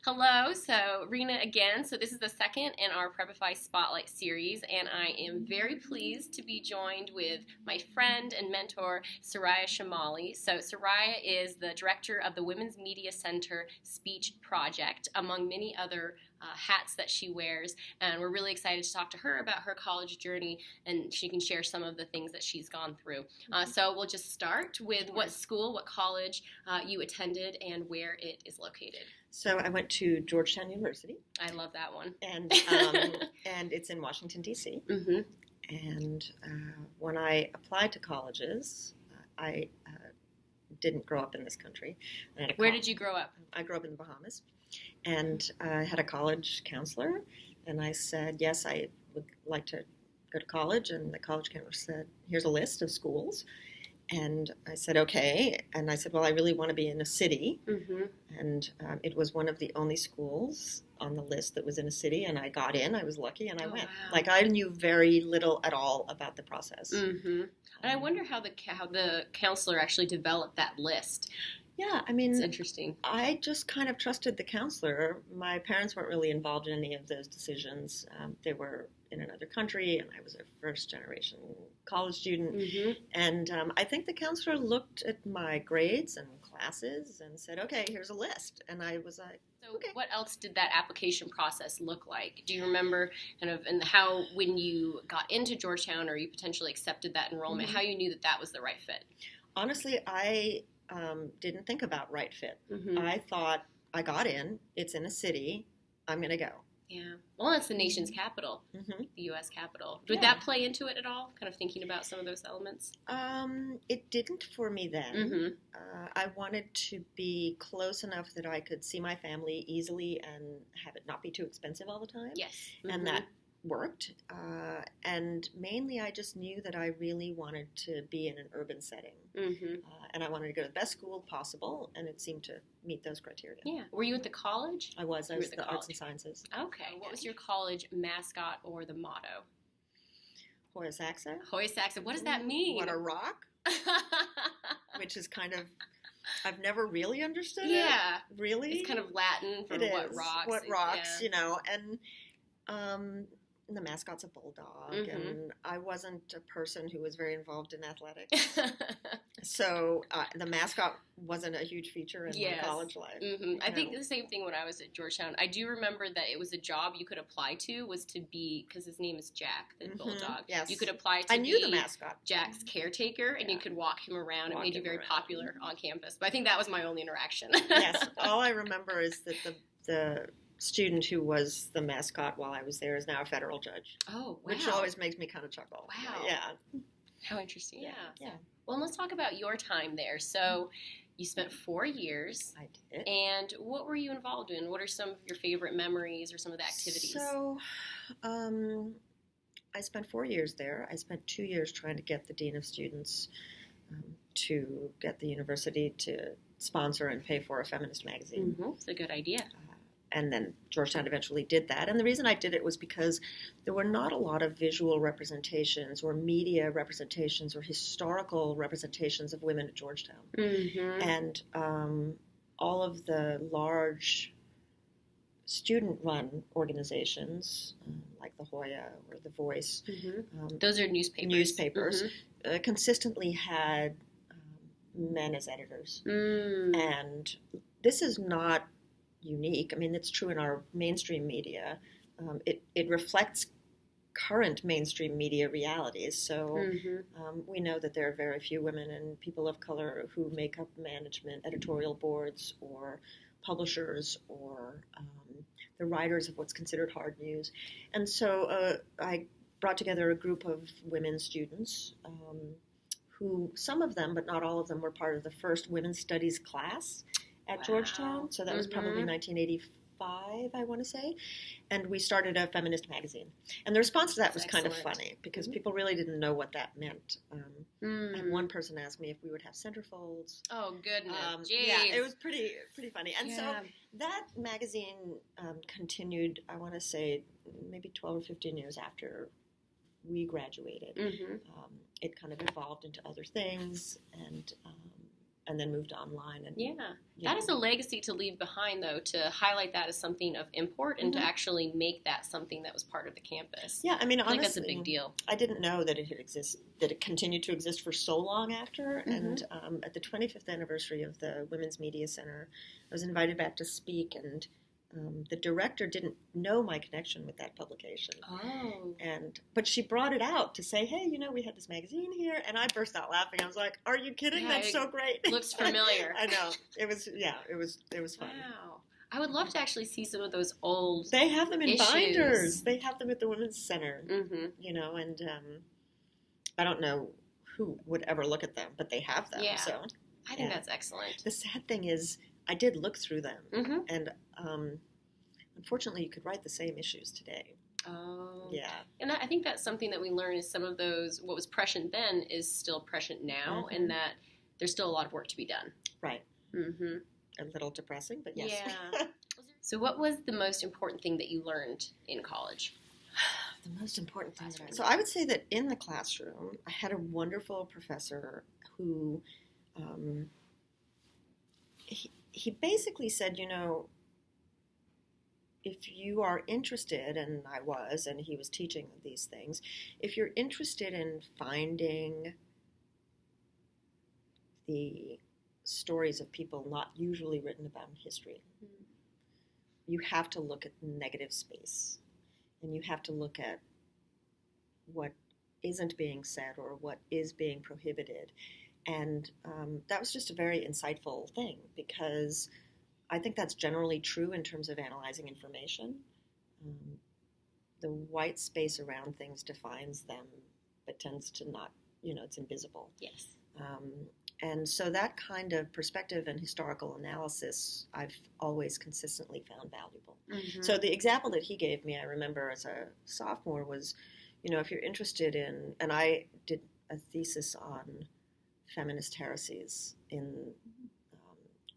Hello, so Rena again. So this is the second in our Prepify Spotlight series, and I am very pleased to be joined with my friend and mentor, Soraya Chemaly. So Soraya is the director of the Women's Media Center Speech Project, among many other hats that she wears, and we're really excited to talk to her about her college journey, and she can share some of the things that she's gone through. So we'll just start with what school, what college you attended, and where it is located. So I went to Georgetown University. I love that one. And and it's in Washington, D.C. Mm-hmm. And when I applied to colleges, I didn't grow up in this country. Where did you grow up? I grew up in the Bahamas. And I had a college counselor, and I said, yes, I would like to go to college. And the college counselor said, here's a list of schools. And I said, okay. And I said, well, I really want to be in a city. Mm-hmm. And it was one of the only schools on the list that was in a city. And I got in. I was lucky, and I went. Wow. Like, I knew very little at all about the process. Mm-hmm. And I wonder how the counselor actually developed that list. Yeah, I mean, it's interesting. I just kind of trusted the counselor. My parents weren't really involved in any of those decisions. They were in another country, and I was a first-generation college student. Mm-hmm. And I think the counselor looked at my grades and classes and said, okay, here's a list. And I was like, so okay. What else did that application process look like? Do you remember kind of and how when you got into Georgetown or you potentially accepted that enrollment, Mm-hmm. how you knew that that was the right fit? Honestly, I didn't think about right fit. Mm-hmm. I thought, I got in, it's in a city, I'm going to go. Yeah. Well, that's the nation's capital, Mm-hmm. the U.S. capital. Did Yeah. that play into it at all, kind of thinking about some of those elements? It didn't for me then. Mm-hmm. I wanted to be close enough that I could see my family easily and have it not be too expensive all the time. Yes. Mm-hmm. And that worked. And mainly I just knew that I really wanted to be in an urban setting. Mm-hmm. And I wanted to go to the best school possible, and it seemed to meet those criteria. Yeah. Were you at the college? I was You were at the the arts and college. sciences. Okay. What was your college mascot or the motto? Hoya Saxa. Hoya Saxa. What does that mean? What a rock, which is kind of, I've never really understood it. Yeah. Really? It's kind of Latin for It what is. rocks. What rocks, Yeah. you know, and the mascot's a bulldog, Mhm. and I wasn't a person who was very involved in athletics, so the mascot wasn't a huge feature in my Yes. college life. Mm-hmm. I You think know. the same thing when I was at Georgetown. I do remember that it was a job you could apply to was to be, because his name is Jack, the Mhm. bulldog. Yes. You could apply to I knew be the mascot. Jack's caretaker, and you Yeah. could walk him around. Walk It made you him very around. popular on campus. But I think that was my only interaction. Yes, all I remember is that the student who was the mascot while I was there is now a federal judge, Oh, wow. which always makes me kind of chuckle. Wow. Yeah. How interesting. Yeah. Yeah. Well, let's talk about your time there. So you spent 4 years. I did. And what were you involved in? What are some of your favorite memories or some of the activities? So, I spent 4 years there. I spent 2 years trying to get the dean of students to get the university to sponsor and pay for a feminist magazine. Mm-hmm. It's a good idea. And then Georgetown eventually did that. And the reason I did it was because there were not a lot of visual representations or media representations or historical representations of women at Georgetown. Mm-hmm. And all of the large student-run organizations, like the Hoya or the Voice, Mm-hmm. Those are newspapers. newspapers, consistently had men as editors. Mm-hmm. And this is not unique. I mean, it's true in our mainstream media. It reflects current mainstream media realities. So Mm-hmm. we know that there are very few women and people of color who make up management, editorial boards, or publishers, or the writers of what's considered hard news. And so I brought together a group of women students who, some of them, but not all of them, were part of the first women's studies class at Wow. Georgetown. So that was probably 1985, I want to say. And we started a feminist magazine. And the response to that was That's kind of excellent. funny because people really didn't know what that meant. Mm. And one person asked me if we would have centerfolds. Oh, goodness. Yeah, Jeez. it was pretty funny. And so Yeah. that magazine continued, I want to say, maybe 12 or 15 years after we graduated. Mm-hmm. It kind of evolved into other things, and and then moved online. And Yeah. That is a legacy to leave behind, though, to highlight that as something of import and to actually make that something that was part of the campus. Yeah, I mean, honestly, I think that's a big deal. I didn't know that it had that it continued to exist for so long after. And at the 25th anniversary of the Women's Media Center, I was invited back to speak, and the director didn't know my connection with that publication. Oh. But she brought it out to say, hey, we had this magazine here, and I burst out laughing. I was like, are you kidding? Yeah, That's so great. Looks familiar. I know. It was fun. Wow. I would love to actually see some of those old They have them in issues. binders. They have them at the Women's Center. Mm-hmm. And I don't know who would ever look at them, but they have them. Yeah. So I think that's excellent. The sad thing is, I did look through them, and unfortunately, you could write the same issues today. Oh. Yeah. And I think that's something that we learn is some of those, what was prescient then is still prescient now, and that there's still a lot of work to be done. Right. Mm-hmm. A little depressing, but yes. Yeah. So what was the most important thing that you learned in college? The most important thing. So I would say that in the classroom, I had a wonderful professor who, he basically said, if you are interested, and I was, and he was teaching these things, if you're interested in finding the stories of people not usually written about in history, you have to look at negative space, and you have to look at what isn't being said or what is being prohibited. And that was just a very insightful thing, because I think that's generally true in terms of analyzing information. The white space around things defines them, but tends to not, it's invisible. Yes. And so that kind of perspective and historical analysis I've always consistently found valuable. Mm-hmm. So the example that he gave me, I remember as a sophomore, was, if you're interested in, and I did a thesis on feminist heresies in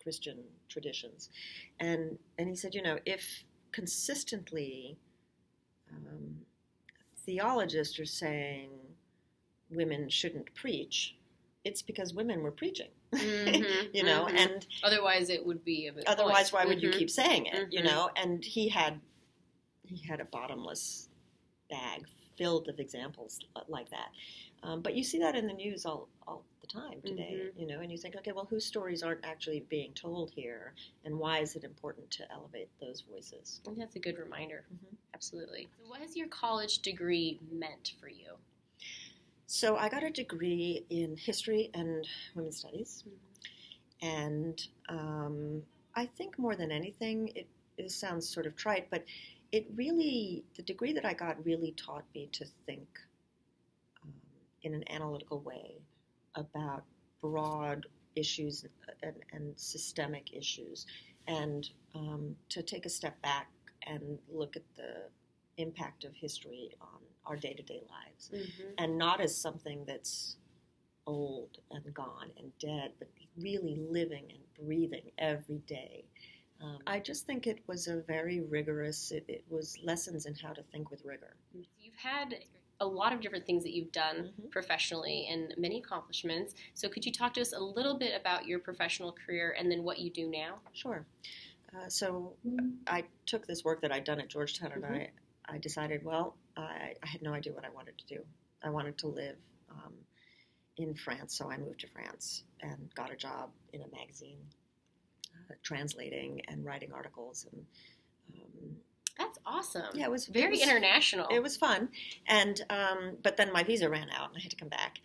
Christian traditions, and he said, if consistently theologists are saying women shouldn't preach, it's because women were preaching, and otherwise it would be a bit otherwise why would you keep saying it, and he had a bottomless bag filled of examples like that. But you see that in the news all the time today, and you think, okay, well, whose stories aren't actually being told here, and why is it important to elevate those voices? I think that's a good reminder. Absolutely. So what has your college degree meant for you? So I got a degree in history and women's studies, and I think more than anything, it sounds sort of trite, but the degree that I got really taught me to think in an analytical way about broad issues and systemic issues, and to take a step back and look at the impact of history on our day-to-day lives, and not as something that's old and gone and dead, but really living and breathing every day. I just think it was a very rigorous, it was lessons in how to think with rigor. You've had a lot of different things that you've done professionally and many accomplishments. So could you talk to us a little bit about your professional career and then what you do now? Sure. So I took this work that I'd done at Georgetown, and I decided, well, I had no idea what I wanted to do. I wanted to live in France, so I moved to France and got a job in a magazine, translating and writing articles. And that's awesome. Yeah, it was very international. It was fun, and but then my visa ran out, and I had to come back.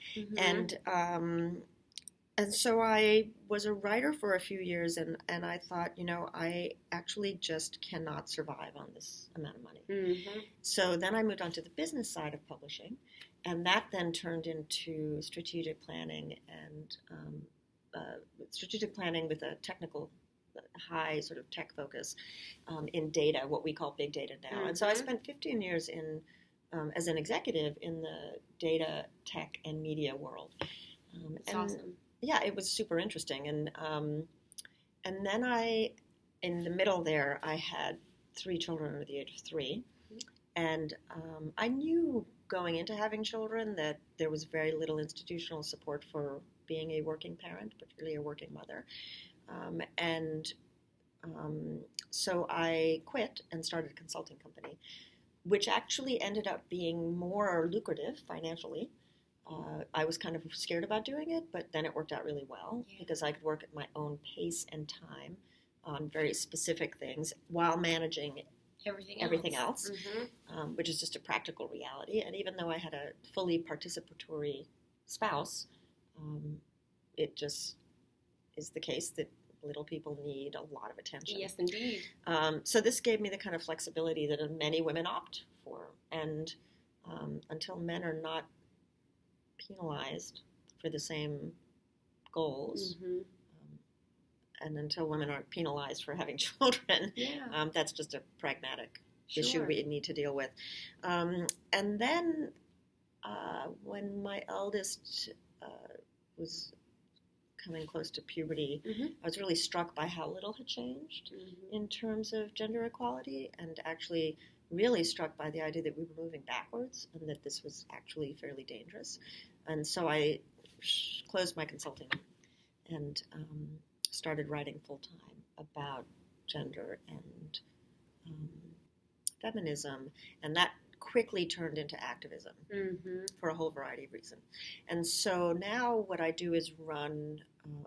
And so I was a writer for a few years, and I thought, I actually just cannot survive on this amount of money. So then I moved on to the business side of publishing, and that then turned into strategic planning with a technical, high sort of tech focus in data, what we call big data now. And so I spent 15 years as an executive in the data, tech, and media world. That's awesome. Yeah, it was super interesting. And then in the middle there, I had 3 children under the age of 3. And I knew going into having children that there was very little institutional support for being a working parent, particularly a working mother. So I quit and started a consulting company, which actually ended up being more lucrative financially. I was kind of scared about doing it, but then it worked out really well because I could work at my own pace and time on very specific things while managing everything else, which is just a practical reality. And even though I had a fully participatory spouse, it just is the case that little people need a lot of attention. Yes, indeed. So this gave me the kind of flexibility that many women opt for. And until men are not penalized for the same goals, and until women aren't penalized for having children, that's just a pragmatic issue we need to deal with. And then when my eldest was coming close to puberty, I was really struck by how little had changed in terms of gender equality, and actually really struck by the idea that we were moving backwards and that this was actually fairly dangerous. And so I closed my consulting and started writing full-time about gender and feminism, and that quickly turned into activism for a whole variety of reasons. And so now what I do is run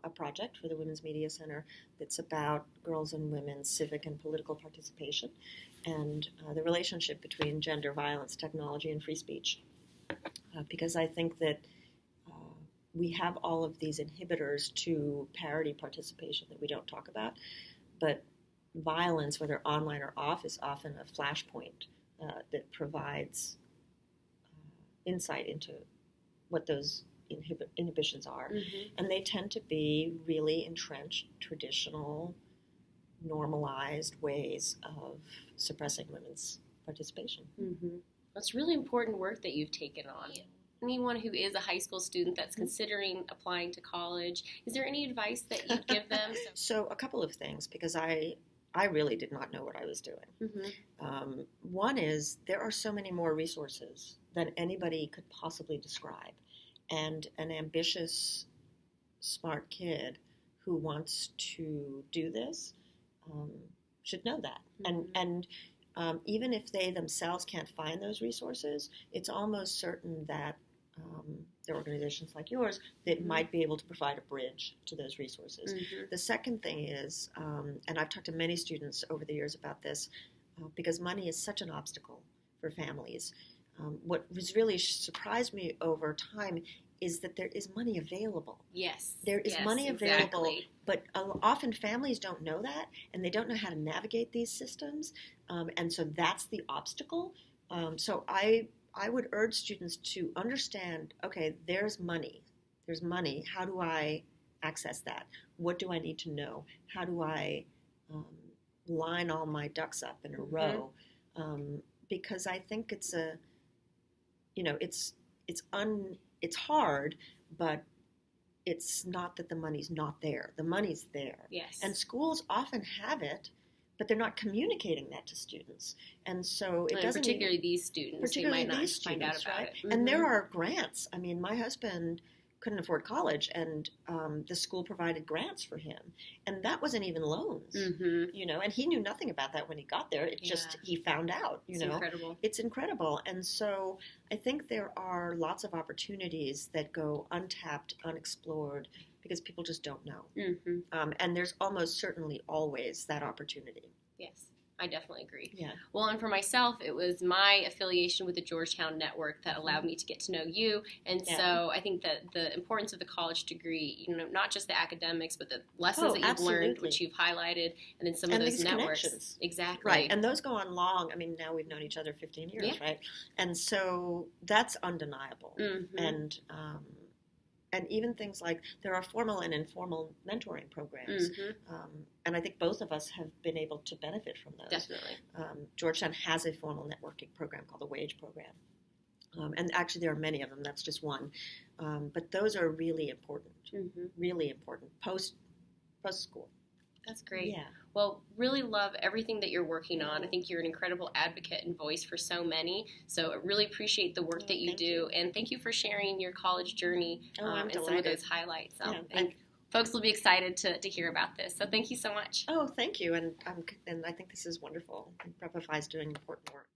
a project for the Women's Media Center that's about girls and women's civic and political participation and the relationship between gender, violence, technology, and free speech. Because I think that we have all of these inhibitors to parity participation that we don't talk about, but violence, whether online or off, is often a flashpoint that provides insight into what those inhibitions are. And they tend to be really entrenched, traditional, normalized ways of suppressing women's participation. That's really important work that you've taken on. Anyone who is a high school student that's considering applying to college, is there any advice that you'd give them? So a couple of things, because I really did not know what I was doing. One is there are so many more resources than anybody could possibly describe. And an ambitious, smart kid who wants to do this should know that. And even if they themselves can't find those resources, it's almost certain that there are organizations like yours that might be able to provide a bridge to those resources. The second thing is, and I've talked to many students over the years about this, because money is such an obstacle for families. What has really surprised me over time is that there is money available. There is money available, but often families don't know that, and they don't know how to navigate these systems, and so that's the obstacle. So I would urge students to understand, okay, there's money. How do I access that? What do I need to know? How do I line all my ducks up in a row? Because I think it's it's hard, but it's not that the money's not there. The money's there. And schools often have it, but they're not communicating that to students. And so it doesn't... Particularly these students. They might not find out about it. And there are grants. I mean, my husband couldn't afford college, and the school provided grants for him. And that wasn't even loans, and he knew nothing about that when he got there. It just, he found out, It's incredible. It's incredible. And so I think there are lots of opportunities that go untapped, unexplored, because people just don't know. And there's almost certainly always that opportunity. Yes, I definitely agree. Yeah. Well, and for myself, it was my affiliation with the Georgetown Network that allowed me to get to know you. And so I think that the importance of the college degree, not just the academics, but the lessons that you've learned, which you've highlighted, and then some of those networks. Connections. Exactly. Right. And those go on long. I mean, now we've known each other 15 years, right? And so that's undeniable. And even things like there are formal and informal mentoring programs. And I think both of us have been able to benefit from those. Definitely. Georgetown has a formal networking program called the WAGE program. And actually there are many of them. That's just one. But those are really important, really important, post-school. That's great. Yeah. Well, really love everything that you're working on. I think you're an incredible advocate and voice for so many. So I really appreciate the work that you do. And thank you for sharing your college journey and some of those highlights. And folks will be excited to hear about this. So thank you so much. Oh, thank you. And I think this is wonderful. And Prepify is doing important work.